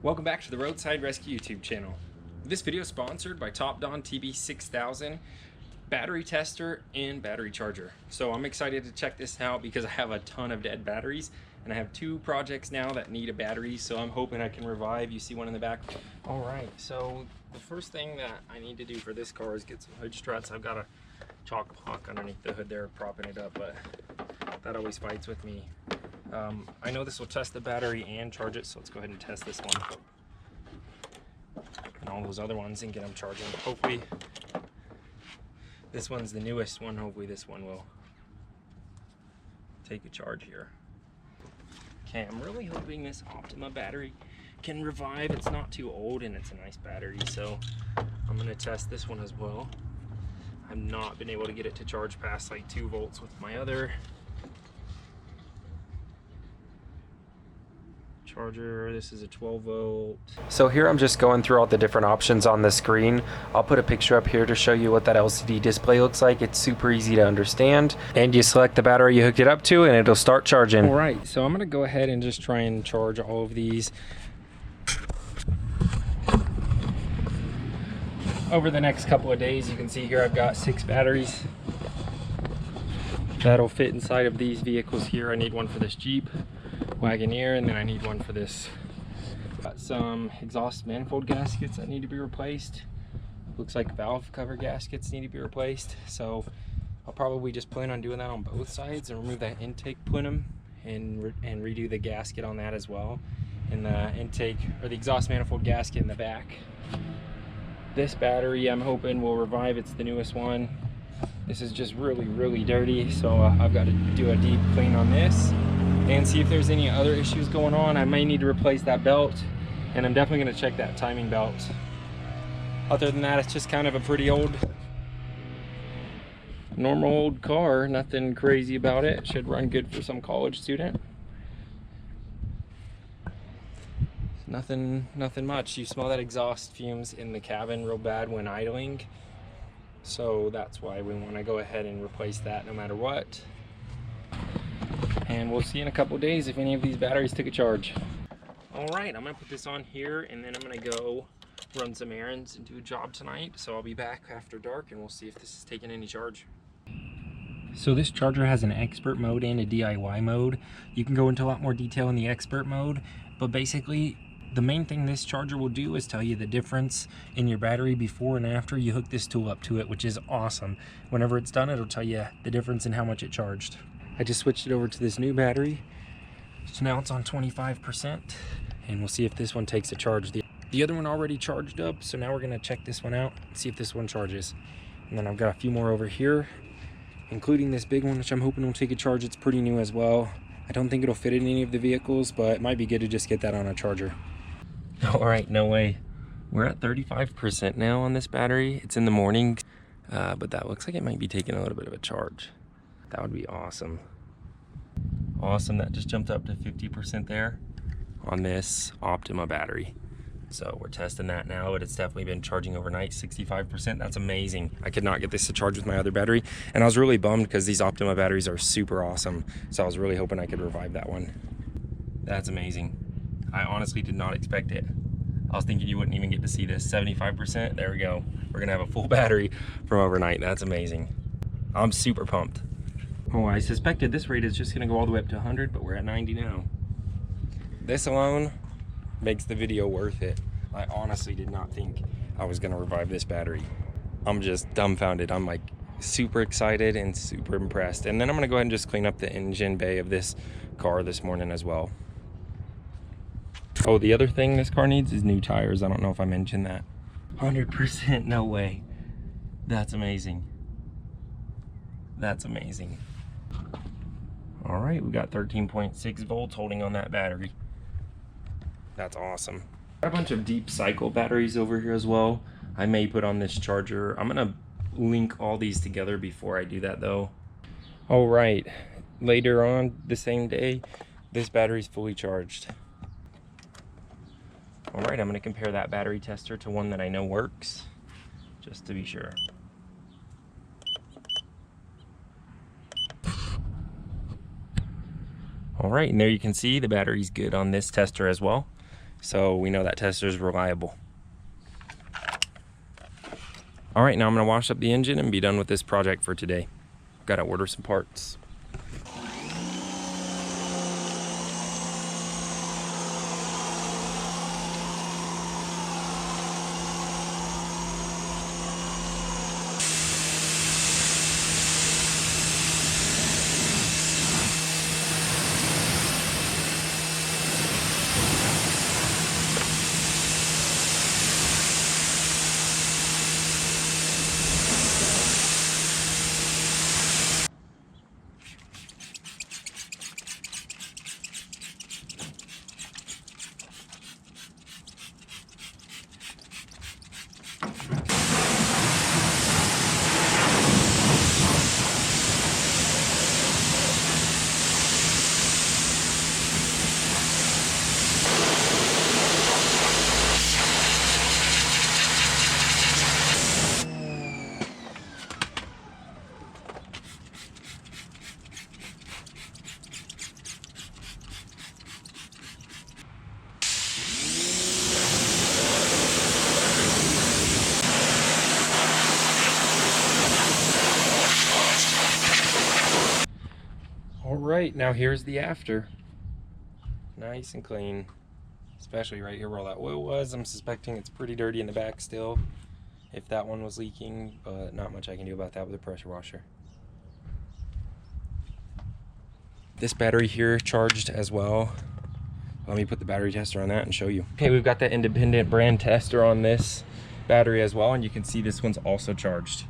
Welcome back to the Roadside Rescue YouTube channel. This video is sponsored by Topdon TB6000 battery tester and battery charger. So I'm excited to check this out because I have a ton of dead batteries and I have two projects now that need a battery, so I'm hoping I can revive. You see one in the back. All right, so the first thing that I need to do for this car is get some hood struts. I've got a chalk block underneath the hood there propping it up, but that always fights with me. I know this will test the battery and charge it, so let's go ahead and test this one and all those other ones and get them charging. Hopefully this one's the newest one. Hopefully this one will take a charge here. Okay, I'm really hoping this Optima battery can revive. It's not too old and it's a nice battery, so I'm going to test this one as well. I've not been able to get it to charge past like 2 volts with my other charger. This is a 12 volt. So here I'm just going through all the different options on the screen. I'll put a picture up here to show you what that LCD display looks like. It's super easy to understand, and you select the battery you hooked it up to and it'll start charging. All right, so I'm gonna go ahead and just try and charge all of these over the next couple of days. You can see here I've got 6 batteries that'll fit inside of these vehicles here. I need one for this Jeep Wagoneer, and then I need one for this. Got some exhaust manifold gaskets that need to be replaced. Looks like valve cover gaskets need to be replaced, so I'll probably just plan on doing that on both sides and remove that intake plenum and redo the gasket on that as well, and the intake or the exhaust manifold gasket in the back. This battery I'm hoping will revive. It's the newest one. This is just really dirty, so I've got to do a deep clean on this and see if there's any other issues going on. I may need to replace that belt, and I'm definitely going to check that timing belt. Other than that, it's just kind of a pretty old, normal old car. Nothing crazy about it. Should run good for some college student. Nothing much. You smell that exhaust fumes in the cabin real bad when idling, so that's why we want to go ahead and replace that no matter what. And we'll see in a couple days if any of these batteries took a charge. All right, I'm gonna put this on here and then I'm gonna go run some errands and do a job tonight. So I'll be back after dark and we'll see if this is taking any charge. So this charger has an expert mode and a DIY mode. You can go into a lot more detail in the expert mode, but basically the main thing this charger will do is tell you the difference in your battery before and after you hook this tool up to it, which is awesome. Whenever it's done, it'll tell you the difference in how much it charged. I just switched it over to this new battery, so now it's on 25%, and we'll see if this one takes a charge. The other one already charged up, so now we're gonna check this one out and see if this one charges. And then I've got a few more over here, including this big one, which I'm hoping will take a charge. It's pretty new as well. I don't think it'll fit in any of the vehicles, but it might be good to just get that on a charger. All right, no way. We're at 35% now on this battery. It's in the morning, but that looks like it might be taking a little bit of a charge. That would be awesome. Awesome, that just jumped up to 50% there on this Optima battery. So we're testing that now, but it's definitely been charging overnight, 65%. That's amazing. I could not get this to charge with my other battery, and I was really bummed because these Optima batteries are super awesome. So I was really hoping I could revive that one. That's amazing. I honestly did not expect it. I was thinking you wouldn't even get to see this. 75%, there we go. We're gonna have a full battery from overnight. That's amazing. I'm super pumped. Oh, I suspected this rate is just gonna go all the way up to 100, but we're at 90 now. This alone makes the video worth it. I honestly did not think I was gonna revive this battery. I'm just dumbfounded. I'm like super excited and super impressed. And then I'm gonna go ahead and just clean up the engine bay of this car this morning as well. Oh, the other thing this car needs is new tires. I don't know if I mentioned that. 100%, no way. That's amazing. That's amazing. All right, we got 13.6 volts holding on that battery. That's awesome. Got a bunch of deep cycle batteries over here as well. I may put on this charger. I'm gonna link all these together before I do that though. All right, later on the same day, this battery's fully charged. All right, I'm gonna compare that battery tester to one that I know works, just to be sure. All right, and there you can see the battery's good on this tester as well. so we know that tester is reliable. All right, now I'm gonna wash up the engine and be done with this project for today. Gotta order some parts. Alright, now here's the after. Nice and clean. Especially right here where all that oil was. I'm suspecting it's pretty dirty in the back still, if that one was leaking, but not much I can do about that with a pressure washer. This battery here charged as well. Let me put the battery tester on that and show you. Okay, we've got the independent brand tester on this battery as well, and you can see this one's also charged.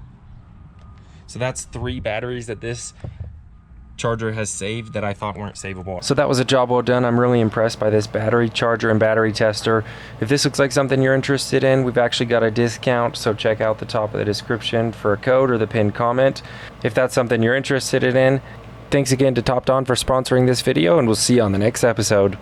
So that's 3 batteries that this charger has saved that I thought weren't savable. So that was a job well done. I'm really impressed by this battery charger and battery tester. If this looks like something you're interested in, we've actually got a discount, so check out the top of the description for a code or the pinned comment if that's something you're interested in. Thanks again to Topdon for sponsoring this video, and we'll see you on the next episode.